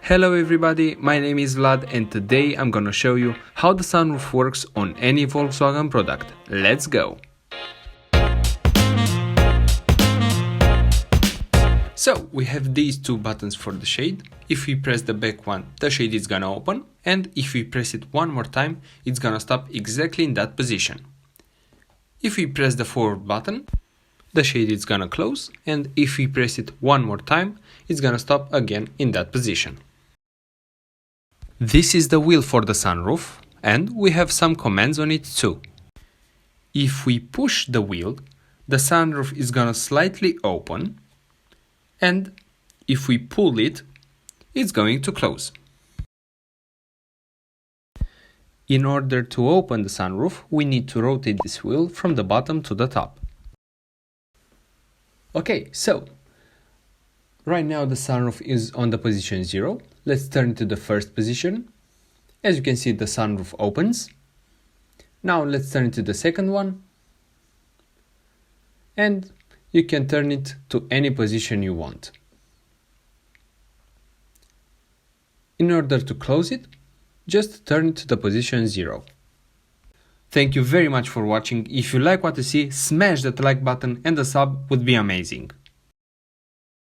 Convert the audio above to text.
Hello everybody, my name is Vlad and today I'm gonna show you how the sunroof works on any Volkswagen product. Let's go! So we have these two buttons for the shade. If we press the back one, the shade is gonna open, and if we press it one more time, it's gonna stop exactly in that position. If we press the forward button, the shade is gonna close, and if we press it one more time, it's gonna stop again in that position. This is the wheel for the sunroof, and we have some commands on it too. If we push the wheel, the sunroof is gonna slightly open, and if we pull it, it's going to close. In order to open the sunroof, we need to rotate this wheel from the bottom to the top. Okay, so right now the sunroof is on the position 0. Let's turn to the first position. As you can see, the sunroof opens. Now let's turn to the second one. And you can turn it to any position you want. In order to close it, just turn it to the position 0. Thank you very much for watching. If you like what you see, smash that like button and the sub would be amazing.